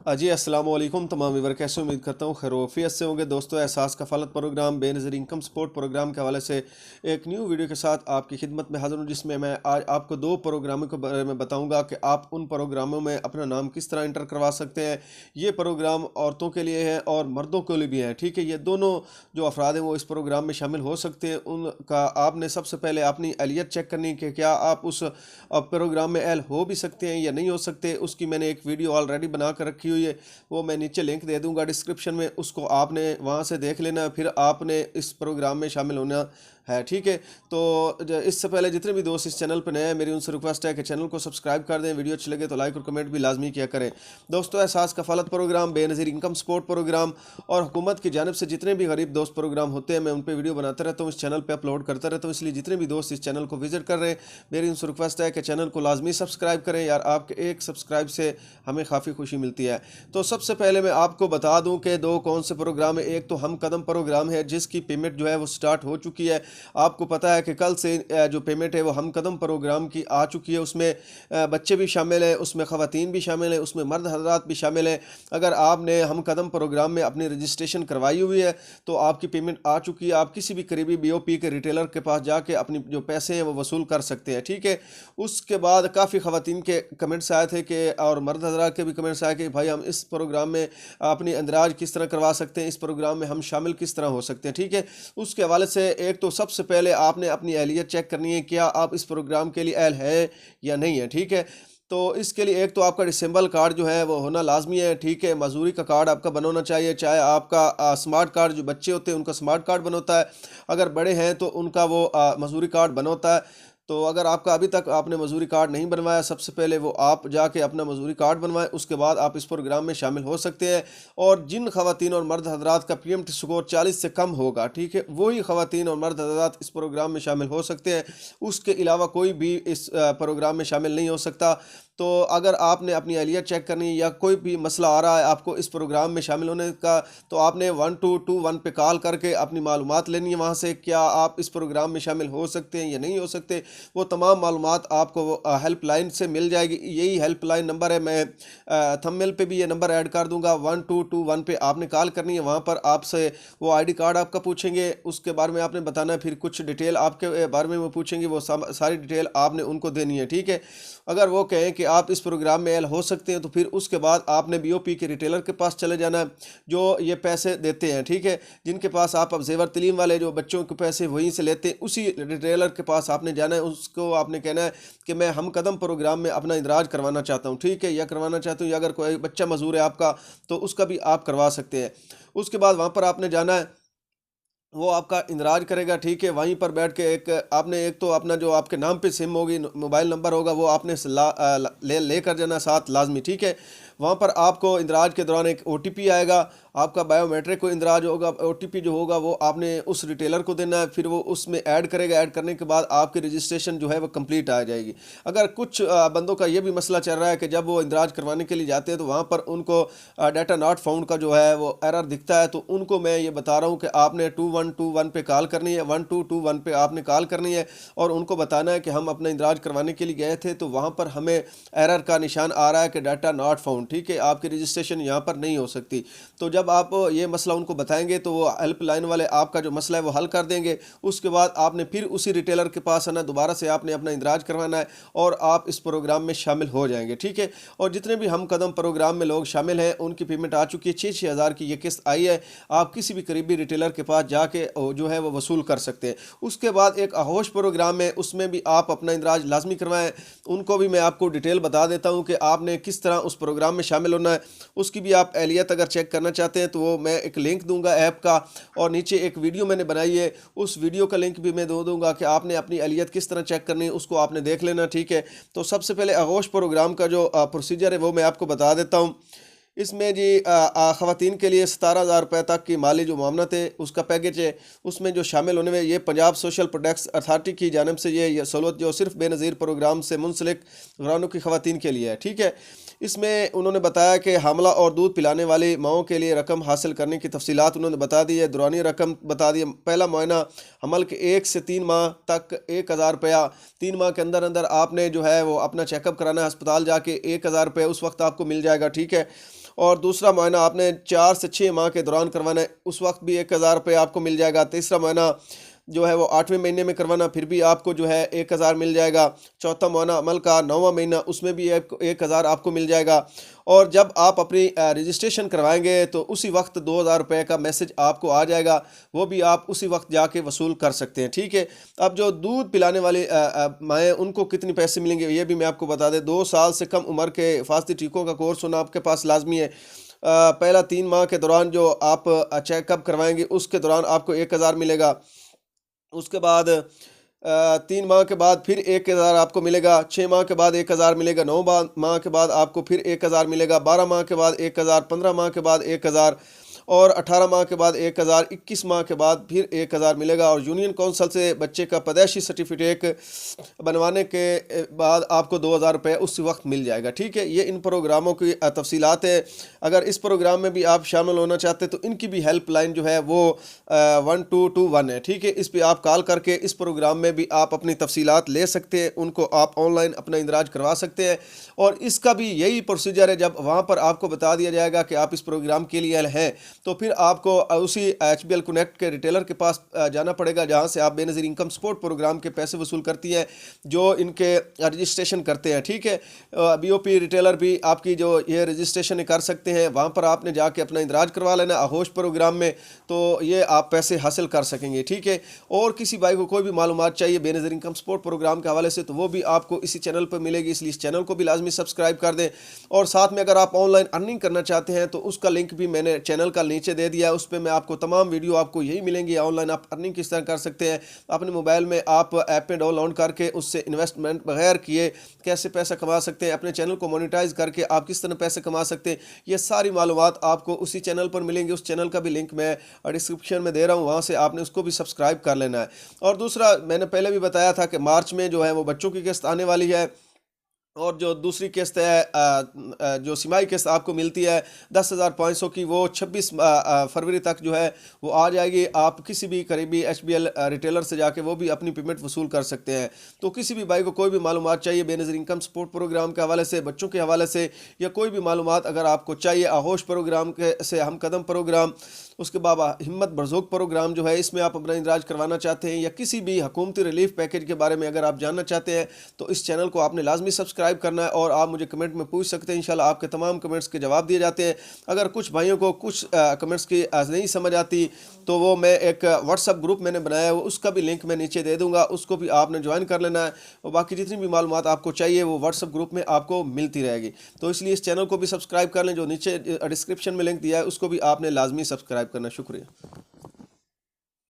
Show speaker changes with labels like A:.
A: जी अस्सलाम वालेकुम तमाम व्यूअर, कैसे उम्मीद करता हूँ खैरियत से होंगे। दोस्तों, एहसास कफ़ालत programme Benazir income support programme के हवाले से एक न्यू वीडियो के साथ आपकी खिदमत में हाज़िर हूँ, जिसमें मैं आज आपको दो प्रोग्रामों के बारे में बताऊँगा कि आप उन प्रोग्रामों में अपना नाम किस तरह इंटर करवा सकते हैं। ये प्रोग्राम औरतों के लिए है और मर्दों के लिए भी है, ठीक है। ये दोनों जो अफराद हैं वो इस प्रोग्राम में शामिल हो सकते हैं। उनका आपने सबसे पहले अपनी अहलियत चेक करनी है कि क्या आप उस प्रोग्राम में अहल हो भी सकते हैं या नहीं हो सकते। उसकी मैंने एक वीडियो ऑलरेडी बना कर रखी हुई है, वो मैं नीचे लिंक दे दूंगा डिस्क्रिप्शन में, उसको आपने वहां से देख लेना, फिर आपने इस प्रोग्राम में शामिल होना है, ठीक है। तो इससे पहले जितने भी दोस्त इस चैनल पर नए हैं, मेरी उनसे रिक्वेस्ट है कि चैनल को सब्सक्राइब कर दें, वीडियो अच्छी लगे तो लाइक और कमेंट भी लाजमी किया करें। दोस्तों, एहसास कफ़ालत programme, Benazir income support programme और हुकूमत की जानिब से जितने भी गरीब दोस्त प्रोग्राम होते हैं, मैं उन पर वीडियो बनाता रहता हूँ, इस चैनल पर अपलोड करता रहता हूँ। इसलिए जितने भी दोस्त इस चैनल को विजिट कर रहे हैं, मेरी उनसे रिक्वेस्ट है कि चैनल को लाजमी सब्सक्राइब करें यार। आपके एक सब्सक्राइब से हमें काफ़ी खुशी मिलती है। तो सबसे पहले मैं आपको बता दूं कि दो कौन से प्रोग्राम है। एक तो हम कदम प्रोग्राम है, जिसकी पेमेंट जो है वो स्टार्ट हो चुकी है। आपको पता है कि कल से जो पेमेंट है वो हम कदम प्रोग्राम की आ चुकी है। उसमें बच्चे भी शामिल हैं, उसमें ख़वातीन भी शामिल हैं, उसमें मर्द हज़रात भी शामिल हैं। अगर आपने हम कदम प्रोग्राम में अपनी रजिस्ट्रेशन करवाई हुई है तो आपकी पेमेंट आ चुकी है। आप किसी भी करीबी BOP के रिटेलर के पास जाके अपनी जो पैसे हैं वो वसूल कर सकते हैं, ठीक है। उसके बाद काफ़ी ख़वातीन के कमेंट्स आए थे कि, और मर्द हज़रात के भी कमेंट्स आए कि भाई हम इस प्रोग्राम में अपनी अंदराज किस तरह करवा सकते हैं, इस प्रोग्राम में हम शामिल किस तरह हो सकते हैं, ठीक है। उसके हवाले से एक तो सबसे पहले आपने अपनी अहलियत चेक करनी है, क्या आप इस प्रोग्राम के लिए अहल है या नहीं है, ठीक है। तो इसके लिए एक तो आपका डिसेंबल कार्ड जो है वो होना लाजमी है, ठीक है। मजदूरी का कार्ड आपका बनना चाहिए, चाहे आपका स्मार्ट कार्ड, जो बच्चे होते हैं उनका स्मार्ट कार्ड बनता है, अगर बड़े हैं तो उनका वो मजदूरी कार्ड बनता है। तो अगर आपका अभी तक आपने मजदूरी कार्ड नहीं बनवाया, सबसे पहले वो आप जाके अपना मजदूरी कार्ड बनवाएं, उसके बाद आप इस प्रोग्राम में शामिल हो सकते हैं। और जिन ख़वातीन और मर्द हज़रात का PMT स्कोर 40 से कम होगा, ठीक है, वही ख़वातीन और मर्द हज़रात इस प्रोग्राम में शामिल हो सकते हैं। उसके अलावा कोई भी इस प्रोग्राम में शामिल नहीं हो सकता। तो अगर आपने अपनी अहलियत चेक करनी है या कोई भी मसला आ रहा है आपको इस प्रोग्राम में शामिल होने का, तो आपने 1221 पे कॉल करके अपनी मालूमात लेनी है वहाँ से, क्या आप इस प्रोग्राम में शामिल हो सकते हैं या नहीं हो सकते। वो तमाम मालूमात आपको हेल्पलाइन से मिल जाएगी। यही हेल्पलाइन नंबर है, मैं थंबनेल पे भी ये नंबर ऐड कर दूंगा। 1221 पे आपने कॉल करनी है, वहाँ पर आपसे वो ID कार्ड आपका पूछेंगे, उसके बारे में आपने बताना है, फिर कुछ डिटेल आपके बारे में वो पूछेंगे, वो सारी डिटेल आपने उनको देनी है, ठीक है। अगर वो कहें कि आप इस प्रोग्राम में अहल हो सकते हैं तो फिर उसके बाद आपने BOP के रिटेलर के पास चले जाना है, जो ये पैसे देते हैं, ठीक है। जिनके पास आप अब जेवर तलीम वाले जो बच्चों के पैसे वहीं से लेते हैं, उसी रिटेलर के पास आपने जाना है। उसको आपने कहना है कि मैं हम कदम प्रोग्राम में अपना इंदराज करवाना चाहता हूँ, ठीक है, या करवाना चाहता हूँ, या अगर कोई बच्चा मजदूर है आपका तो उसका भी आप करवा सकते हैं। उसके बाद वहाँ पर आपने जाना है, वो आपका इंदराज करेगा, ठीक है। वहीं पर बैठ के एक तो अपना जो आपके नाम पे सिम होगी, मोबाइल नंबर होगा, वो आपने लेकर जाना साथ लाजमी, ठीक है। वहाँ पर आपको इंदराज के दौरान एक OTP आएगा, आपका बायोमेट्रिक को इंदराज होगा। OTP जो होगा वो आपने उस रिटेलर को देना है, फिर वो उसमें ऐड करेगा। ऐड करने के बाद आपकी रजिस्ट्रेशन जो है वो कंप्लीट आ जाएगी। अगर कुछ बंदों का ये भी मसला चल रहा है कि जब वो इंदराज करवाने के लिए जाते हैं तो वहाँ पर उनको डाटा नॉट फाउंड का जो है वो एरर दिखता है, तो उनको मैं ये बता रहा हूँ कि आपने 2121 पे कॉल करनी है, 1221 पे आपने कॉल करनी है और उनको बताना है कि हम अपना इंदराज करवाने के लिए गए थे, तो वहाँ पर हमें एरर का निशान आ रहा है कि डाटा नॉट फाउंड, ठीक है, आपकी रजिस्ट्रेशन यहाँ पर नहीं हो सकती। तो जब आप ये मसला उनको बताएंगे तो वो हेल्पलाइन वाले आपका जो मसला है वो हल कर देंगे। उसके बाद आपने फिर उसी रिटेलर के पास आना, दोबारा से आपने अपना इंदराज करवाना है और आप इस प्रोग्राम में शामिल हो जाएंगे, ठीक है। और जितने भी हम कदम प्रोग्राम में लोग शामिल हैं उनकी पेमेंट आ चुकी है, 6-6 हज़ार की ये किस्त आई है। आप किसी भी करीबी रिटेलर के पास जाके जो है वो वसूल कर सकते हैं। उसके बाद एक आहोश प्रोग्राम है, उसमें भी आप अपना इंदराज लाजमी करवाएं। उनको भी मैं आपको डिटेल बता देता हूँ कि आपने किस तरह उस प्रोग्राम में शामिल होना है। उसकी भी आप अहलियत अगर चेक करना चाहते हैं तो वो मैं एक लिंक दूंगा ऐप का, और नीचे एक वीडियो मैंने बनाई है, उस वीडियो का लिंक भी मैं दे दूंगा कि आपने अपनी अहलियत किस तरह चेक करनी है, उसको आपने देख लेना, ठीक है। तो सबसे पहले आगोश प्रोग्राम का जो प्रोसीजर है वो मैं आपको बता देता हूँ। इसमें जी ख़वातीन के लिए 17,000 रुपये तक की माली जो मामनत है उसका पैकेज है। उसमें जो शामिल होने में ये पंजाब सोशल प्रोटेक्शन अथॉरिटी की जानिब से ये सहूलत जो सिर्फ बेनज़ीर प्रोग्राम से मुंसलिक घरानों की ख़वातीन के लिए है, ठीक है। इसमें उन्होंने बताया कि हामला और दूध पिलाने वाली माओं के लिए रकम हासिल करने की तफसीलात उन्होंने बता दी है। दौरानी रकम बता दी है। पहला मुआयना हमल के 1 से 3 माह तक 1,000 रुपया, 3 माह के अंदर अंदर आपने जो है वो अपना चेकअप कराना है अस्पताल जाके, 1,000 रुपये उस वक्त आपको मिल जाएगा, ठीक है। اور دوسرا معائنہ آپ نے 4 سے 6 ماہ کے دوران کروانا ہے، اس وقت بھی 1000 روپے آپ کو مل جائے گا۔ تیسرا معائنہ جو ہے وہ 8ویں مہینے میں کروانا، پھر بھی آپ کو جو ہے 1000 مل جائے گا۔ چوتھا معائنہ عمل کا 9واں مہینہ، اس میں بھی 1000 آپ کو مل جائے گا۔ اور جب آپ اپنی رجسٹریشن کروائیں گے تو اسی وقت 2000 روپے کا میسج آپ کو آ جائے گا، وہ بھی آپ اسی وقت جا کے وصول کر سکتے ہیں، ٹھیک ہے۔ اب جو دودھ پلانے والی مائیں، ان کو کتنے پیسے ملیں گے یہ بھی میں آپ کو بتا دیں۔ 2 سال سے کم عمر کے حفاظتی ٹیکوں کا کورس ہونا آپ کے پاس لازمی ہے۔ پہلا 3 ماہ کے دوران جو آپ چیک اپ کروائیں گے اس کے دوران آپ کو 1000 ملے گا۔ اس کے بعد 3 ماہ کے بعد پھر 1000 آپ کو ملے گا، 6 ماہ کے بعد 1000 ملے گا، 9 ماہ کے بعد آپ کو پھر 1000 ملے گا، 12 ماہ کے بعد 1000، 15 ماہ کے بعد 1000 اور 18 ماہ کے بعد 1000، 21 ماہ کے بعد پھر 1000 ملے گا۔ اور یونین کونسل سے بچے کا پیدائشی سرٹیفکیٹ بنوانے کے بعد آپ کو 2000 روپے اس وقت مل جائے گا، ٹھیک ہے۔ یہ ان پروگراموں کی تفصیلات ہے۔ اگر اس پروگرام میں بھی آپ شامل ہونا چاہتے ہیں تو ان کی بھی ہیلپ لائن جو ہے وہ 1221 ہے، ٹھیک ہے۔ اس پہ آپ کال کر کے اس پروگرام میں بھی آپ اپنی تفصیلات لے سکتے ہیں، ان کو آپ آن لائن اپنا اندراج کروا سکتے ہیں۔ اور اس کا بھی یہی پروسیجر ہے، جب وہاں پر آپ کو بتا دیا جائے گا کہ آپ اس پروگرام کے لیے ہیں تو پھر آپ کو اسی HBL کنیکٹ کے ریٹیلر کے پاس جانا پڑے گا، جہاں سے آپ بے نظیر انکم سپورٹ پروگرام کے پیسے وصول کرتی ہیں، جو ان کے رجسٹریشن کرتے ہیں، ٹھیک ہے۔ BOP ریٹیلر بھی آپ کی جو یہ رجسٹریشن کر سکتے ہیں، وہاں پر آپ نے جا کے اپنا اندراج کروا لینا آغوش پروگرام میں، تو یہ آپ پیسے حاصل کر سکیں گے، ٹھیک ہے۔ اور کسی بھائی کو کوئی بھی معلومات چاہیے بے نظیر انکم سپورٹ پروگرام کے حوالے سے تو وہ بھی آپ کو اسی چینل پر ملے گی، اس لیے اس چینل کو بھی لازمی سبسکرائب کر دیں۔ اور ساتھ میں اگر آپ آن لائن ارننگ کرنا چاہتے ہیں تو اس کا لنک بھی میں نے چینل کا نیچے دے دیا ہے، اس پہ میں آپ کو تمام ویڈیو آپ کو یہی ملیں گی، آن لائن آپ ارننگ کس طرح کر سکتے ہیں، اپنے موبائل میں آپ ایپ میں ڈاؤن لوڈ کر کے اس سے انویسٹمنٹ بغیر کیے کیسے پیسہ کما سکتے ہیں، اپنے چینل کو مونیٹائز کر کے آپ کس طرح پیسے کما سکتے ہیں، یہ ساری معلومات آپ کو اسی چینل پر ملیں گے۔ اس چینل کا بھی لنک میں ڈسکرپشن میں دے رہا ہوں، وہاں سے آپ نے اس کو بھی سبسکرائب کر لینا ہے۔ اور دوسرا میں نے پہلے بھی بتایا تھا کہ مارچ میں جو ہے وہ بچوں کی قسط آنے والی ہے، اور جو دوسری قسط ہے جو سمائی قسط آپ کو ملتی ہے 10,500 کی، وہ 26 فروری تک جو ہے وہ آ جائے گی۔ آپ کسی بھی قریبی HBL ریٹیلر سے جا کے وہ بھی اپنی پیمنٹ وصول کر سکتے ہیں۔ تو کسی بھی بھائی کو کوئی بھی معلومات چاہیے بے نظیر انکم سپورٹ پروگرام کے حوالے سے، بچوں کے حوالے سے، یا کوئی بھی معلومات اگر آپ کو چاہیے آغوش پروگرام کے سے ہم قدم پروگرام، اس کے بعد ہمت برزوق پروگرام جو ہے اس میں آپ اپنا اندراج کروانا چاہتے ہیں، یا کسی بھی حکومتی ریلیف پیکیج کے بارے میں اگر آپ جاننا چاہتے ہیں تو اس چینل کو آپ نے لازمی سبسکرائب کرنا ہے، اور آپ مجھے کمنٹ میں پوچھ سکتے ہیں، انشاءاللہ آپ کے تمام کمنٹس کے جواب دیے جاتے ہیں۔ اگر کچھ بھائیوں کو کچھ کمنٹس کی نہیں سمجھ آتی تو وہ میں ایک واٹس ایپ گروپ میں نے بنایا ہے، اس کا بھی لنک میں نیچے دے دوں گا، اس کو بھی آپ نے جوائن کر لینا ہے، اور باقی جتنی بھی معلومات آپ کو چاہیے وہ واٹس ایپ گروپ میں آپ کو ملتی رہے گی۔ تو اس لیے اس چینل کو بھی سبسکرائب کر لیں، جو نیچے ڈسکرپشن میں لنک دیا ہے اس کو بھی آپ نے لازمی سبسکرائب کرنا۔ شکریہ۔